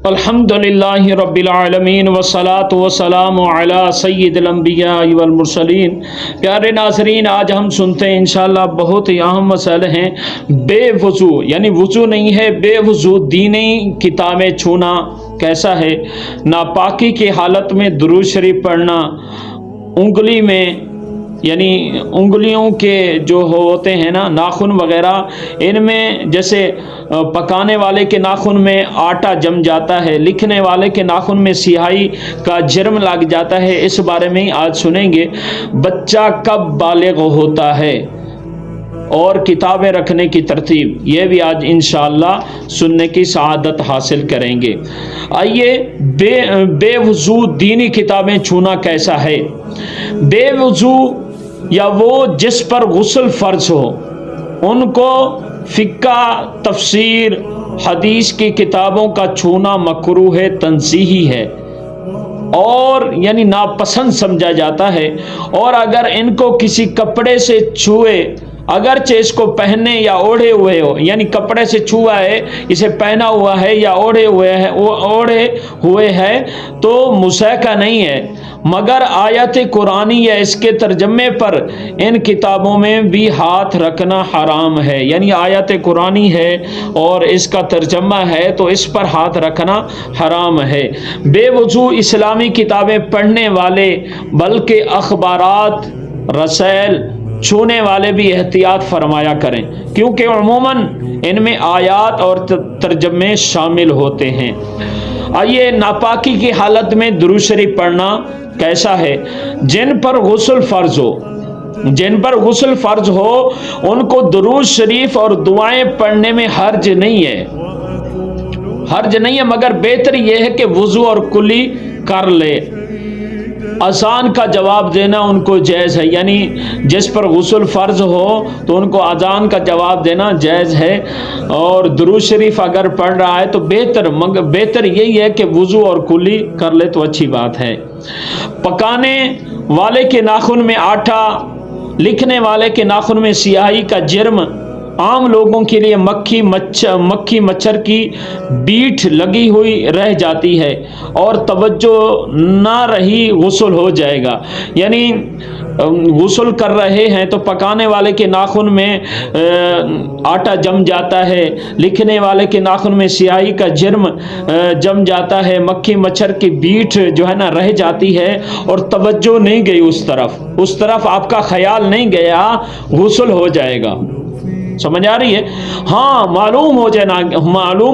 الحمدللہ رب العالمین والصلاة والسلام علی سید الانبیاء والمرسلین۔ پیارے ناظرین، آج ہم سنتے ہیں انشاءاللہ بہت ہی اہم مسئلے ہیں۔ بے وضو یعنی وضو نہیں ہے، بے وضو دینی کتابیں چھونا کیسا ہے؟ ناپاکی کی حالت میں درود شریف پڑھنا، انگلی میں یعنی انگلیوں کے جو ہوتے ہیں نا ناخن وغیرہ، ان میں جیسے پکانے والے کے ناخن میں آٹا جم جاتا ہے، لکھنے والے کے ناخن میں سیاہی کا جرم لگ جاتا ہے، اس بارے میں ہی آج سنیں گے۔ بچہ کب بالغ ہوتا ہے اور کتابیں رکھنے کی ترتیب، یہ بھی آج انشاءاللہ سننے کی سعادت حاصل کریں گے۔ آئیے، بے وضو دینی کتابیں چھونا کیسا ہے؟ بے وضو یا وہ جس پر غسل فرض ہو، ان کو فقہ، تفسیر، حدیث کی کتابوں کا چھونا مکروہ ہے، تنزیہی ہے اور یعنی ناپسند سمجھا جاتا ہے۔ اور اگر ان کو کسی کپڑے سے چھوئے، اگرچہ اس کو پہننے یا اوڑھے ہوئے ہو، یعنی کپڑے سے چھوا ہے، اسے پہنا ہوا ہے یا اوڑھے ہوئے ہے تو مسیقہ نہیں ہے، مگر آیت قرآنی یا اس کے ترجمے پر ان کتابوں میں بھی ہاتھ رکھنا حرام ہے۔ یعنی آیت قرآنی ہے اور اس کا ترجمہ ہے تو اس پر ہاتھ رکھنا حرام ہے۔ بے وضو اسلامی کتابیں پڑھنے والے بلکہ اخبارات، رسائل چھونے والے بھی احتیاط فرمایا کریں، کیونکہ عموماً ان میں آیات اور ترجمے شامل ہوتے ہیں۔ آئیے، ناپاکی کی حالت میں درود شریف پڑھنا کیسا ہے؟ جن پر غسل فرض ہو ان کو درود شریف اور دعائیں پڑھنے میں حرج نہیں ہے، مگر بہتر یہ ہے کہ وضو اور کلی کر لے۔ اذان کا جواب دینا ان کو جائز ہے، یعنی جس پر غسل فرض ہو تو ان کو اذان کا جواب دینا جائز ہے، اور درود شریف اگر پڑھ رہا ہے تو بہتر یہی ہے کہ وضو اور کلی کر لے تو اچھی بات ہے۔ پکانے والے کے ناخن میں آٹا، لکھنے والے کے ناخن میں سیاہی کا جرم، عام لوگوں کے لیے مکھی مچھر کی بیٹھ لگی ہوئی رہ جاتی ہے اور توجہ نہ رہی غسل ہو جائے گا۔ یعنی غسل کر رہے ہیں تو پکانے والے کے ناخن میں آٹا جم جاتا ہے، لکھنے والے کے ناخن میں سیاہی کا جرم جم جاتا ہے، مکھی مچھر کی بیٹھ جو ہے نا رہ جاتی ہے اور توجہ نہیں گئی اس طرف آپ کا خیال نہیں گیا، غسل ہو جائے گا۔ سمجھ آ رہی ہے؟ ہاں، معلوم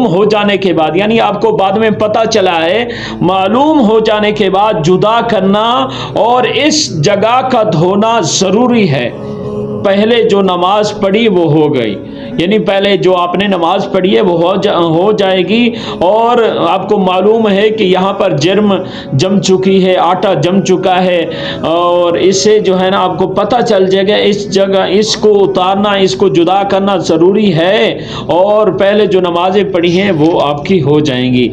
ہو جانے کے بعد، یعنی آپ کو بعد میں پتہ چلا ہے، معلوم ہو جانے کے بعد جدا کرنا اور اس جگہ کا دھونا ضروری ہے۔ پہلے جو نماز پڑھی وہ ہو گئی، یعنی پہلے جو آپ نے نماز پڑھی ہے وہ ہو جائے گی، اور آپ کو معلوم ہے کہ یہاں پر جرم جم چکی ہے، آٹا جم چکا ہے، اور اس سے جو ہے نا آپ کو پتہ چل جائے گا اس جگہ اس کو اتارنا، اس کو جدا کرنا ضروری ہے، اور پہلے جو نمازیں پڑھی ہیں وہ آپ کی ہو جائیں گی۔